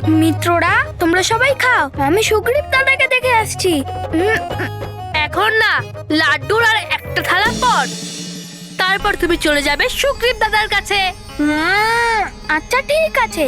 মিত্ররা তোমরা সবাই খাও, আমি সুগ্রীব দাদাকে দেখে আসছি। এখন না, লাড্ডুর আর একটা থালা পর, তারপর তুমি চলে যাবে সুগ্রীব দাদার কাছে। আচ্ছা ঠিক আছে।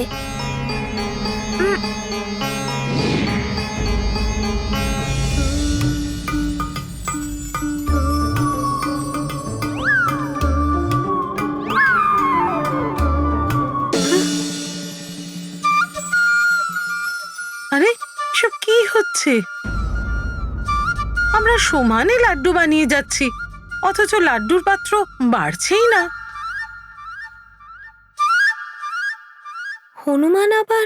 আরে সব কি হচ্ছে? আমরা সমানে লাড্ডু বানিয়ে যাচ্ছি, অথচ লাড্ডুর পাত্র বাড়ছেই না। হনুমান আবার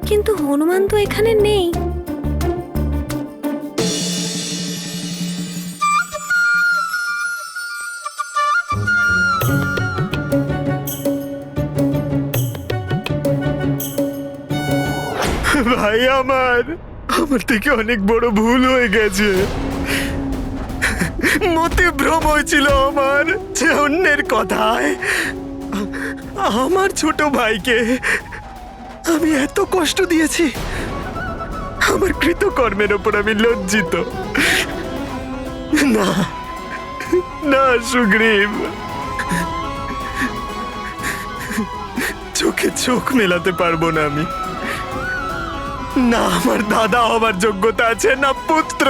কিন্তু হনুমান তো এখানে নেই। ভাই আমার থেকে অনেক বড় ভুল হয়ে গেছে। মতে ভ্রম হয়েছিল আমার যে অন্যের কথায় আমার ছোট ভাইকে আমি এত কষ্ট দিয়েছি। আমার কৃতকর্মের ওপর আমি লজ্জিত। না না সুগ্রীব, চোখে চোখ মেলাতে পারবো না আমি। না আমার দাদা হবার যোগ্যতা আছে, না পুত্র।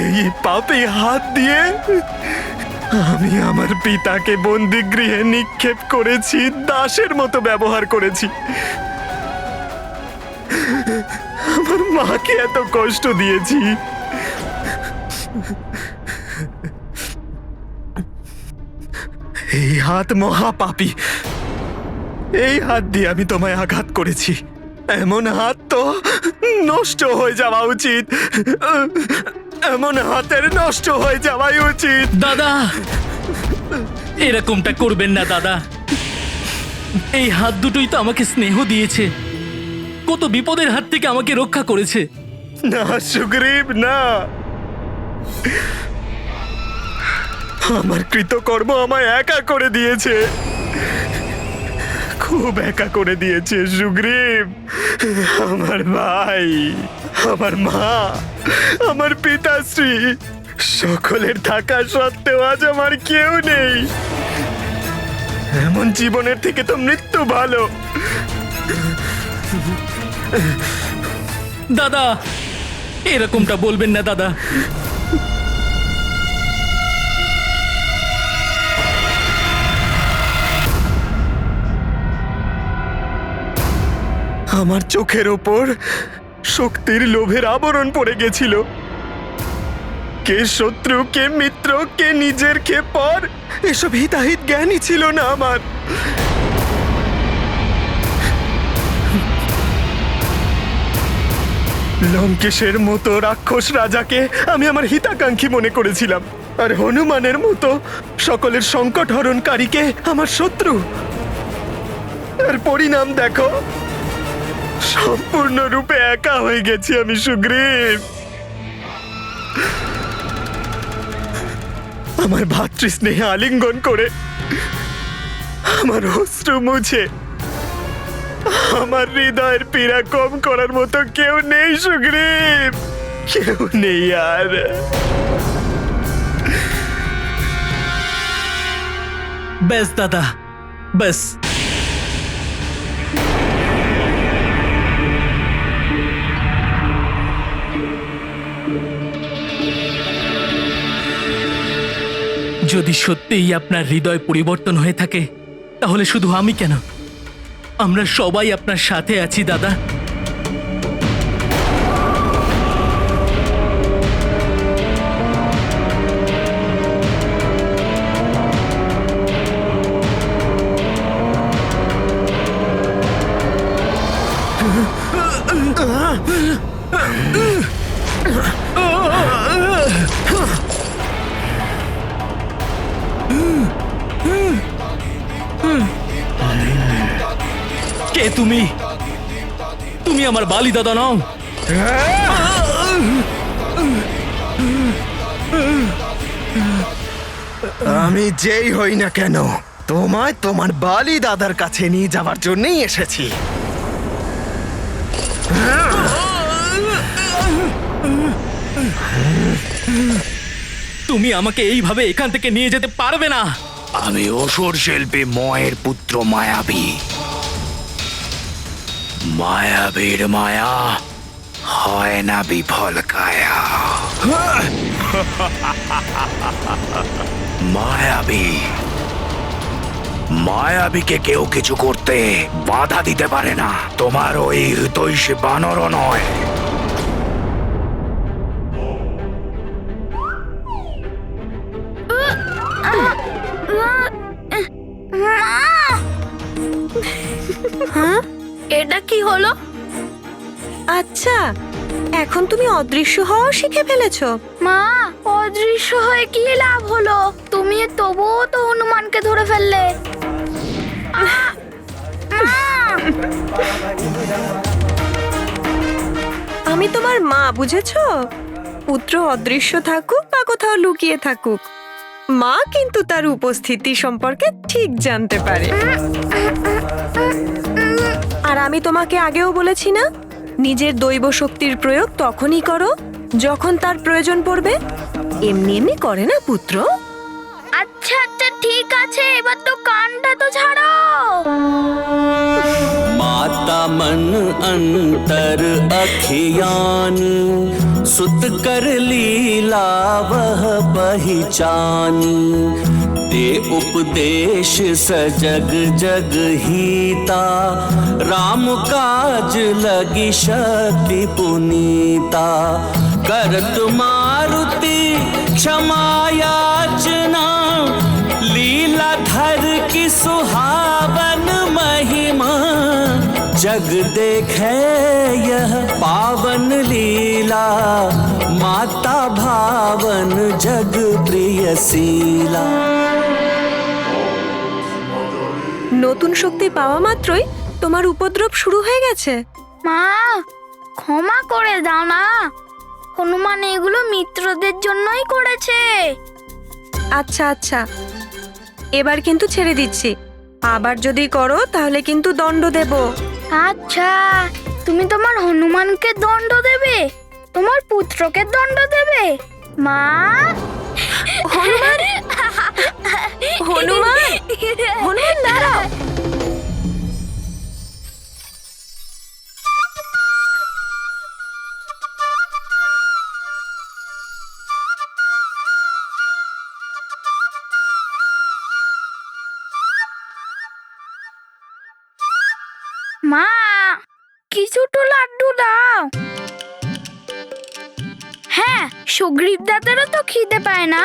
এই পাপে হাত দিয়ে আমি আমার পিতাকে বন্দিগৃহে নিক্ষেপ করেছি, দাসের মতো ব্যবহার করেছি। আমার মাকে এত কষ্ট দিয়েছি। এই হাত মহাপাপী। এই হাত দিয়ে আমি তোমায় আঘাত করেছি। এমন হাত তো নষ্ট হয়ে যাওয়া উচিত। এমন হাতের নষ্ট হয়ে যাওয়াই উচিত। দাদা, এরকমটা করবেন না দাদা। এই হাত দুটোই তো আমাকে স্নেহ দিয়েছে, কত বিপদের হাত থেকে আমাকে রক্ষা করেছে। না সুগ্রীব না, আমার কৃতকর্ম আমায় একা করে দিয়েছে, খুব একা করে দিয়েছে সুগ্রীব। আমার ভাই, আমার মা, আমার পিতাশ্রী সকলের থাকা সত্ত্বেও আজ আমার কেউ নেই। এমন জীবনের থেকে তো মৃত্যু ভালো। দাদা, এরকমটা বলবেন না দাদা। আমার চোখের ওপর শক্তির লোভের আবরণ পড়ে গেছিল। কে শত্রু, কে মিত্র, কে নিজের, কে পর, এসব হিতাহিত জ্ঞানই ছিল না আমার। লঙ্কেশের মতো রাক্ষস রাজাকে আমি আমার হিতাকাঙ্ক্ষী মনে করেছিলাম, আর হনুমানের মতো সকলের সংকট হরণকারীকে আমার শত্রু। আর পরিণাম দেখো, সম্পূর্ণরূপে একা হয়ে গেছি আমি সুগ্রীব। আমার ভাতৃস্নেহে আলিঙ্গন করে, আমার অশ্রু মুছে আমার হৃদয়ের পীড়া কম করার মতো কেউ নেই সুগ্রীব, কেউ নেই আর। ব্যাস দাদা, ব্যাস। যদি সত্যিই আপনার হৃদয় পরিবর্তন হয়ে থাকে, তাহলে শুধু আমি কেন, আমরা সবাই আপনার সাথে আছি দাদা। কে তুমি? তুমি আমার বালি দাদা নও। আমি যেই হই না কেন, তোমায় তোমার বালি দাদার কাছে নিয়ে যাওয়ার জন্যই এসেছি। তুমি আমাকে এইভাবে এখান থেকে নিয়ে যেতে পারবে না। আমি অসুর শিল্পী ময়ের পুত্র মায়াবী। মায়াবীর মায়া হয় না বিফল কায়া। মায়াবী, মায়াবীকে কেউ কিছু করতে বাধা দিতে পারে না। তোমার ওই হৃদয়সী বানরও নয়। এটা কি হলো? আচ্ছা, এখন তুমি অদৃশ্য হওয়া শিখে ফেলেছো। মা, অদৃশ্য হয়ে কি লাভ হলো? তুমি তবুও তো হনুমানকে ধরে ফেললে। আমি তোমার মা, বুঝেছো? পুত্র অদৃশ্য থাকুক বা কোথাও লুকিয়ে থাকুক, মা কিন্তু তার উপস্থিতি সম্পর্কে ঠিক জানতে পারে। আর আমি তোমাকে আগেও বলেছি না, নিজের দৈব শক্তির প্রয়োগ তখনই করো যখন তার প্রয়োজন পড়বে। এমনি এমনি করে না পুত্র। আচ্ছা আচ্ছা, ঠিক আছে, এবার তো কানটা তো ছাড়ো। माता मन अंतर अखियानी सुत कर लीला वह पहचानी दे उपदेश सजग जग हीता राम काज लगी शक्ति पुनीता करत मारुति क्षमा याचना लीला धर की सुहावन महिमा जग देखे यह पावन लीला माता भावन जग प्रियशीला। নতুন শক্তি পাওয়া মাত্রই তোমার উপদ্রব শুরু হয়ে গেছে। মা, ক্ষমা করে দাও না। হনুমান এগুলো মিত্রদের জন্যই করেছে। আচ্ছা আচ্ছা, এবার কিন্তু ছেড়ে দিচ্ছি। আবার যদি করো তাহলে কিন্তু দণ্ড দেব। আচ্ছা, তুমি তোমার হনুমানকে দণ্ড দেবে, তোমার পুত্রকে দণ্ড দেবে। মা, হনুমান, হনুমান, হনুমান দাঁড়াও। মা, কিছু তো লাড্ডু দাও। হ্যাঁ, সুগ্রীব দাদারও তো খিদে পায় না।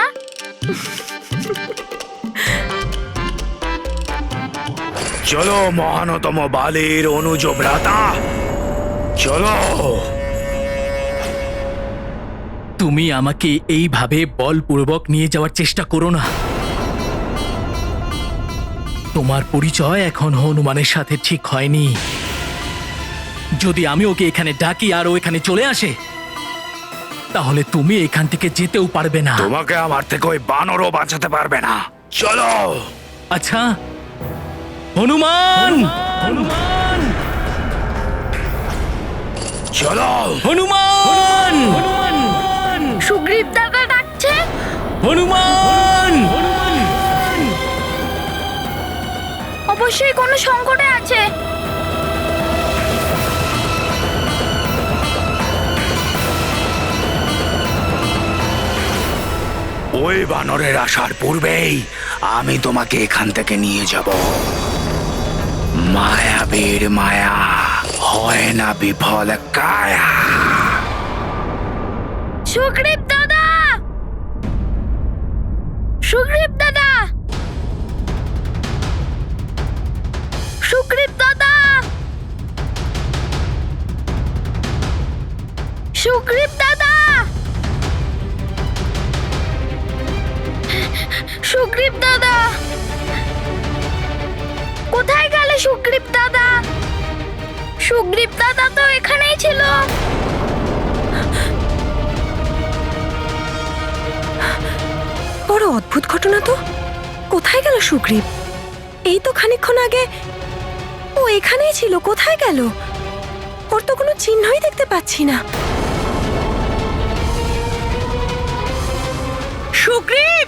চলো মহানতম বালির অনুজ ভ্রাতা, চলো। তুমি আমাকে এইভাবে বলপূর্বক নিয়ে যাওয়ার চেষ্টা করো না। তোমার পরিচয় এখন হনুমানের সাথে ঠিক হয়নি। যদি আমি ওকে এখানে ডাকি আর ও এখানে চলে আসে, তাহলে তুমি এখান থেকে যেতেও পারবে না। তোমাকে আমার থেকে ওই বানরও বাঁচাতে পারবে না। চলো। আচ্ছা, হনুমান, হনুমান, চলো। হনুমান, সুগ্রীব দাদা ডাকছে। হনুমান। অবশ্যই কোনো সংকটে আছে। ওই বানরের আসার পূর্বেই আমি তোমাকে এখান থেকে নিয়ে যাব। মায়াবীর মায়া হয় না বিফল কায়া। সুগ্রীব দাদা, সুগ্রীব দাদা, সুগ্রীব দাদা, সুগ্রীব দাদা, সুগ্রীব দাদা, কোথায় গেলে সুগ্রীব দাদা? সুগ্রীব দাদা তো এখানেই ছিল। বড় অদ্ভুত ঘটনা তো। কোথায় গেল সুগ্রীব? এই তো খানিকক্ষণ আগে ও এখানেই ছিল, কোথায় গেল? ওর তো কোনো চিহ্নই দেখতে পাচ্ছি না। সুগ্রীব,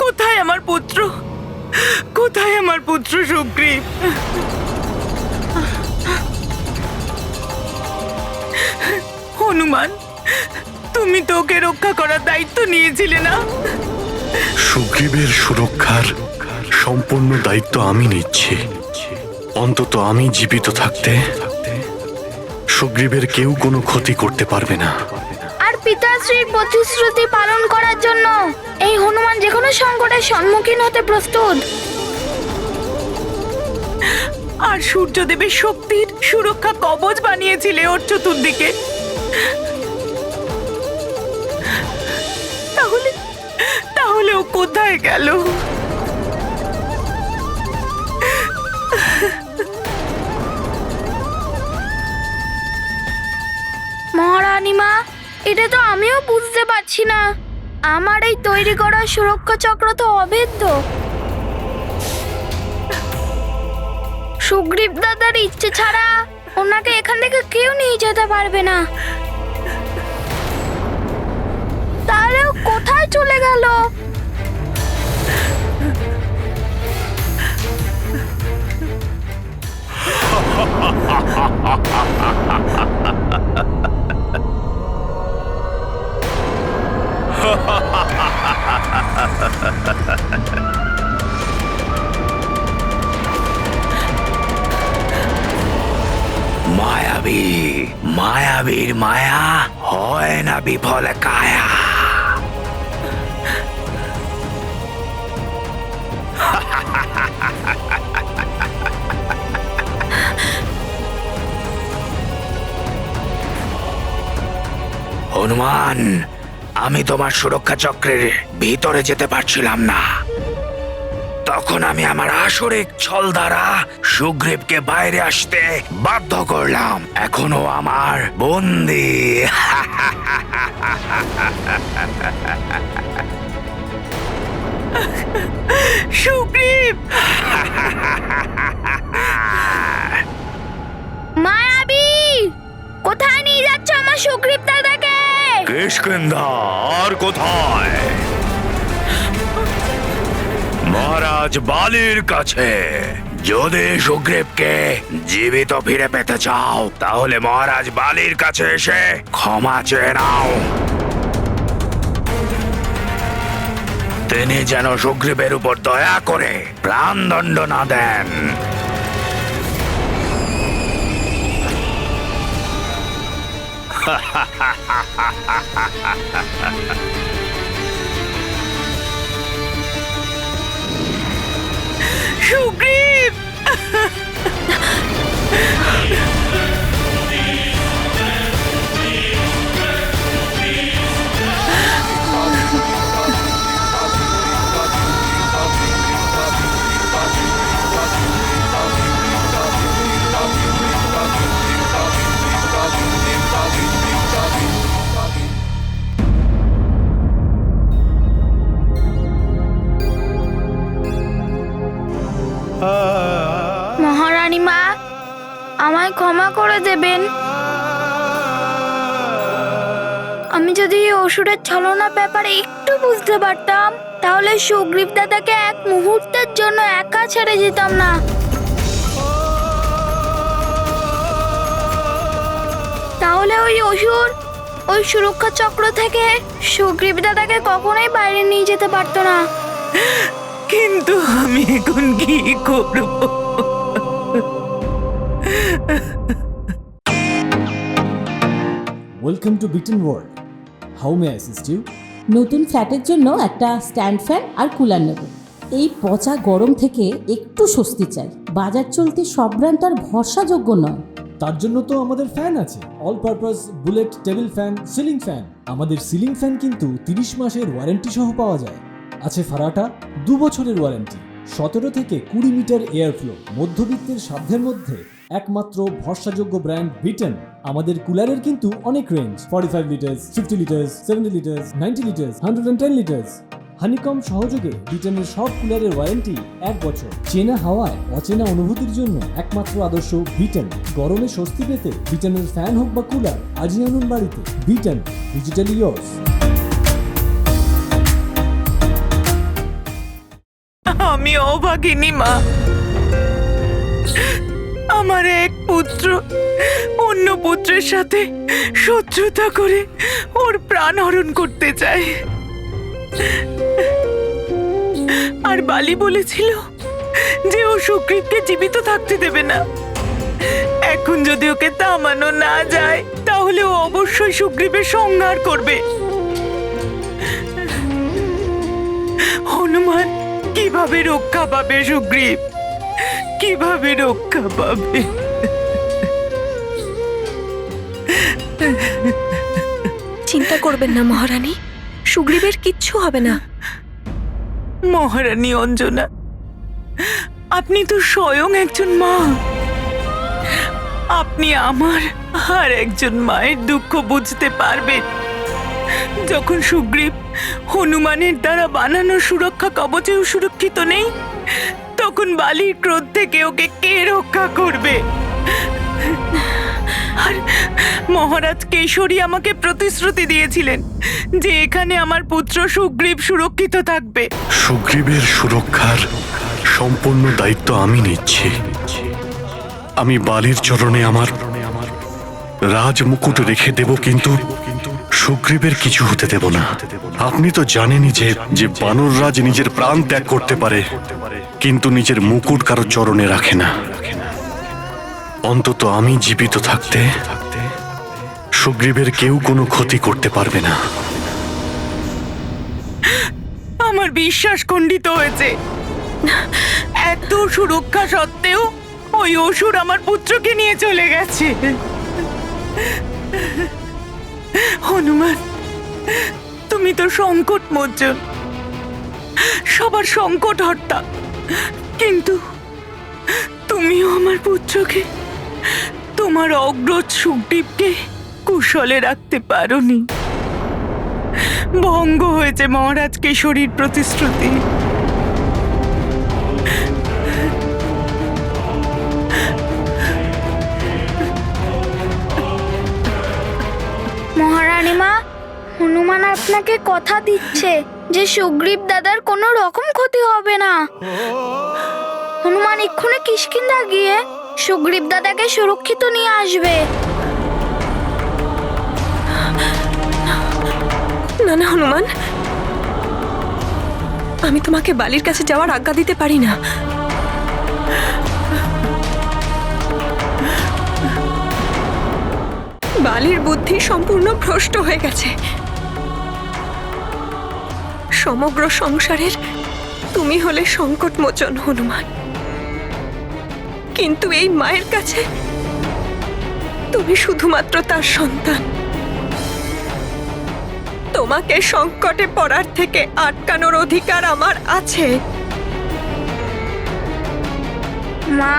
কোথায় আমার পুত্র? কোথায় আমার পুত্র সুগ্রীব? হনুমান, তুমি তো ওকে রক্ষা করার দায়িত্ব নিয়েছিলে না? সুগ্রীবের সুরক্ষার সম্পূর্ণ দায়িত্ব আমি নিচ্ছি। অন্তত আমি জীবিত থাকতে সুগ্রীবের কেউ কোনো ক্ষতি করতে পারবে না। আর পিতাশ্রীর প্রতিশ্রুতি পালন করার জন্য এই হনুমান যে কোনো সংকটের সম্মুখীন হতে প্রস্তুত। আর সূর্যদেবের শক্তির সুরক্ষা কবচ বানিয়েছিলে ওর চতুর্দিকে। তাহলে তাহলে ও কোথায় গেল? মহারানী মা, এটা তো আমিও বুঝতে পারছি না। আমার এই তৈরি করা সুরক্ষা চক্র তো অভেদ্য। সুগ্রীব দাদার ইচ্ছে ছাড়া ওনাকে এখান থেকে কেউ নিয়ে যেতে পারবে না। তাহলে ও কোথায় চলে গেল? মায়াবী, মায়াবীর মায়া হয় না বিফল কায়া। হনুমান, আমি তোমার সুরক্ষা চক্রের ভিতরে যেতে পারছিলাম না। তখন আমি আমার আসরিক ছল দ্বারা সুগ্রীবকে বাইরে আসতে বাধ্য করলাম। এখনো আমার বন্দী। সুগ্রীব, মায়াবী, কোথায় নিয়ে যাচ্ছ আমার সুগ্রীব দাদাকে? কিষ্কিন্ধা আর কোথায়? মহারাজ বালির কাছে। যদি সুগ্রীবকে জীবিত ফিরে পেতে চাও তাহলে মহারাজ বালির কাছে এসে ক্ষমা চেয়ে নাও। তিনি যেন সুগ্রীবের উপর দয়া করে প্রাণদণ্ড না দেন। সুগ্রীব! মহারানী মা, আমায় ক্ষমা করে দেবেন। আমি যদি এই অসুরের ছলনার ব্যাপারে একটু বুঝতে পারতাম তাহলে সুগ্রীব দাদাকে এক মুহূর্তের জন্য একা ছেড়ে যেতাম না। তাহলে ওই অসুর ওই সুরক্ষা চক্র থেকে সুগ্রীব দাদাকে কখনোই বাইরে নিয়ে যেতে পারতো না। কিন্তু আমি এখন কি করব? Welcome to Bitten world. How may I assist you? নতুন ফ্ল্যাটের জন্য একটা স্ট্যান্ড ফ্যান আর কুলার নেব। এই পচা গরম থেকে একটু স্বস্তি চাই। বাজার চলতে সব ব্র্যান্ড আর ভরসাযোগ্য নয়। তার জন্য তো আমাদের ফ্যান আছে, all purpose bullet table fan, ceiling fan. আমাদের সিলিং ফ্যান কিন্তু 30 মাসের ওয়ারেন্টি সহ পাওয়া যায়। আছে ফারাটা 2 বছরের ওয়ারেন্টি, 17 থেকে 20 মিটার এয়ার ফ্লো, মধ্যবিত্তের সাধ্যের মধ্যে একমাত্র ভরসাযোগ্য ব্র্যান্ড বিটেন। আমাদের কুলারের কিন্তু অনেক range, 45 litres, 50 litres, 70 litres, 90 litres, 110 litres. Honeycomb সহযোগে বিটনের সব কুলারের ওয়ারেন্টি 1 বছর। চেনা হাওয়ায় অচেনা অনুভূতির জন্য একমাত্র আদর্শ বিটন। গরমে স্বস্তি পেতে বিটনের ফ্যান হোক বা কুলার আজই আনুন বাড়িতে। Vuitton, digitally yours. আমি অভাগিনী মা। আমার এক পুত্র অন্য পুত্রের সাথে শত্রুতা করে ওর প্রাণ হরণ করতে চায়। আর বালি বলেছিল যে ও সুগ্রীবকে জীবিত থাকতে দেবে না। এখন যদি ওকে থামানো না যায় তাহলে ও অবশ্যই সুগ্রীবের সংহার করবে। হনুমান কিভাবে রক্ষা পাবে সুগ্রীব? কিভাবে রক্ষা পাবে? চিন্তা করবেন না মহারানী, সুগ্রীবের কিচ্ছু হবে না। মহারানী অঞ্জনা, আপনি তো স্বয়ং একজন মা। আপনি আমার আর একজন মায়ের দুঃখ বুঝতে পারবেন। যখন সুগ্রীব হনুমানের দ্বারা বানানো সুরক্ষা কবচেও সুরক্ষিত নেই, তখন বালির ক্রোধ থেকে ওকে কে রক্ষা করবে? আর মহারাজ কেশরী আমাকে প্রতিশ্রুতি দিয়েছিলেন যে এখানে আমার পুত্র সুগ্রীব সুরক্ষিত থাকবে। সুগ্রীবের সুরক্ষার সম্পূর্ণ দায়িত্ব আমি নিচ্ছি। আমি বালির চরণে আমার রাজমুকুট রেখে দেব, কিন্তু সুগ্রীবের কিছু হতে দেব না। আপনি তো জানেনই যে বানররাজ নিজের প্রাণ ত্যাগ করতে পারে, কিন্তু নিজের মুকুট কারো চরণে রাখে না। অন্তত আমি জীবিত থাকতে সুগ্রীবের কেউ কোনো ক্ষতি করতে পারবে না। আমার বিশ্বাস খণ্ডিত হয়েছে। এত সুরক্ষা সত্ত্বেও ওই অসুর আমার পুত্রকে নিয়ে চলে গেছে। হনুমান, তুমি তো সংকট মোচন, সবার সংকট হর্তা, কিন্তু তুমিও আমার পুত্রকে, তোমার অগ্রজ সুগ্রীবকে কুশলে রাখতে পারোনি। ভঙ্গ হয়েছে মহারাজ কেশরীর প্রতিশ্রুতি। মহারানী মা, হনুমান আপনাকে কথা দিচ্ছে যে সুগ্রীব দাদার কোনো রকম ক্ষতি হবে না। হনুমান এক্ষুনি কিষ্কিন্ধা গিয়ে সুগ্রীব দাদাকে সুরক্ষিত নিয়ে আসবে। না না হনুমান, আমি তোমাকে বালির কাছে যাওয়ার আজ্ঞা দিতে পারি না। বালির বুদ্ধি সম্পূর্ণ ভ্রষ্ট হয়ে গেছে। সমগ্র সংসারের তুমি হলে সংকট মোচন হনুমান, কিন্তু এই মায়ের কাছে তুমি শুধুমাত্র তার সন্তান। তোমাকে সংকটে পড়ার থেকে আটকানোর অধিকার আমার আছে। মা,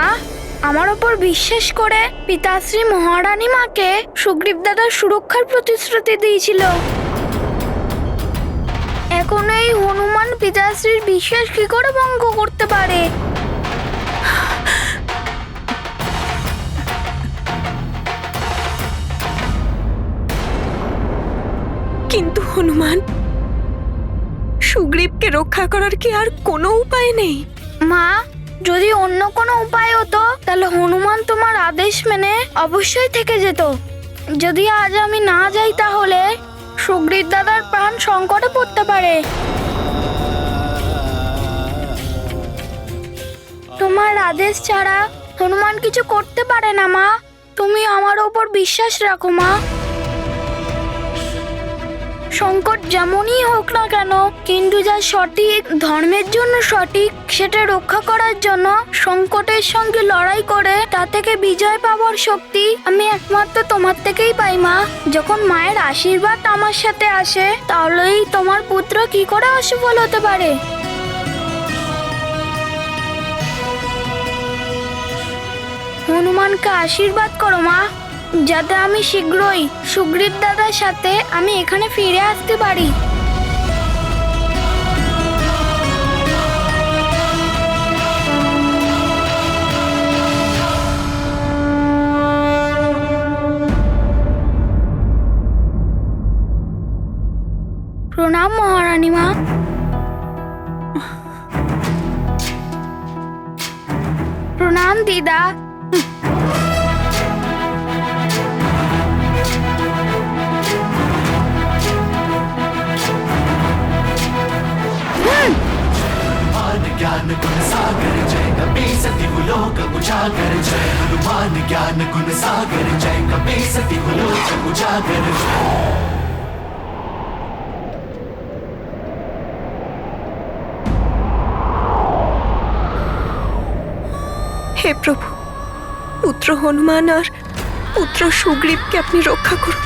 আমার ওপর বিশ্বাস করে পিতাশ্রী মহারানী মাকে সুগ্রীব দাদার সুরক্ষার প্রতিশ্রুতি দিয়েছিল। এখন এই হনুমান পিতাশ্রীর বিশ্বাস কি করে ভঙ্গ করতে পারে? কিন্তু হনুমান, সুগ্রীবকে রক্ষা করার কি আর কোনো উপায় নেই? মা, যদি অন্য কোনো উপায় হতো তাহলে হনুমান তোমার আদেশ মেনে অবশ্যই থেকে যেত। যদি আজ আমি না যাই তাহলে সুগ্রীব দাদার প্রাণ সংকটে পড়তে পারে। তোমার আদেশ ছাড়া হনুমান কিছু করতে পারে না মা। তুমি আমার ওপর বিশ্বাস রাখো মা। সংকট যেমনই হোক না কেন, কিন্তু যা সঠিক, ধর্মের জন্য সঠিক, সেটা রক্ষা করার জন্য সংকটের সঙ্গে লড়াই করে তা থেকে বিজয় পাওয়ার শক্তি আমি একমাত্র তোমার থেকেই পাই মা। যখন মায়ের আশীর্বাদ আমার সাথে আসে, তাহলেই তোমার পুত্র কি করে অসফল হতে পারে? হনুমানকে আশীর্বাদ করো মা, যাতে আমি শীঘ্রই সুগ্রীব দাদার সাথে আমি এখানে ফিরে আসতে পারি। যান দিদা। ज्ञान गुण सागर जय कपी सती लोक उजागर जय हनुमान ज्ञान गुण सागर जय कपी सती लोक उजागर जय। হে প্রভু, পুত্র হনুমান আর পুত্র সুগ্রীবকে আপনি রক্ষা করুন।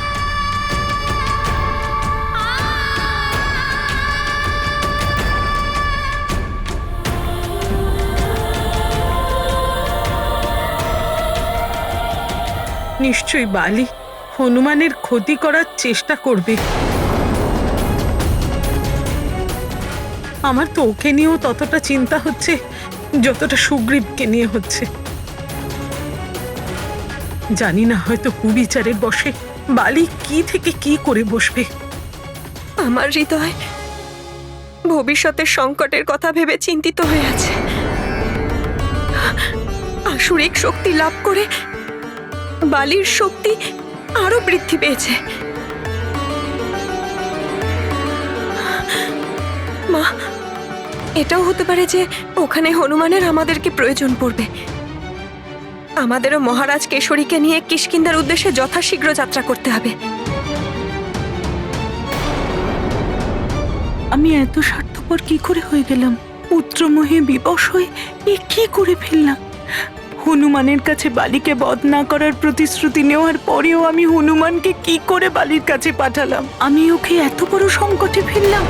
নিশ্চয়ই বালি হনুমানের ক্ষতি করার চেষ্টা করবে। আমার তো ওকে নিয়েও ততটা চিন্তা হচ্ছে যতটা সুগ্রীবকে নিয়ে হচ্ছে। জানি না, হয়তো কুবিচারের বশে বালি কি থেকে কি করে বসবে। আমার হৃদয় ভবিষ্যতের সংকটের কথা ভেবে চিন্তিত হয়ে আছে। আসুরিক শক্তি লাভ করে বালির শক্তি আরো বৃদ্ধি পেয়েছে। মা, এটাও হতে পারে যে ওখানে হনুমানের আমাদেরকে প্রয়োজন পড়বে। আমাদেরও মহারাজ কেশরীকে নিয়ে কিষ্কিন্ধার উদ্দেশ্যে যথাশীঘ্র যাত্রা করতে হবে। আমি এত স্বার্থপর কি করে হয়ে গেলাম? পুত্রমোহে বিবশ হয়ে এ কি করে ফেললাম? হনুমানের কাছে বালিকে বধ না করার প্রতিশ্রুতি নেওয়ার পরেও আমি হনুমানকে কি করে বালির কাছে পাঠালাম? আমি ওকে এত বড় সংকটে ফেললাম।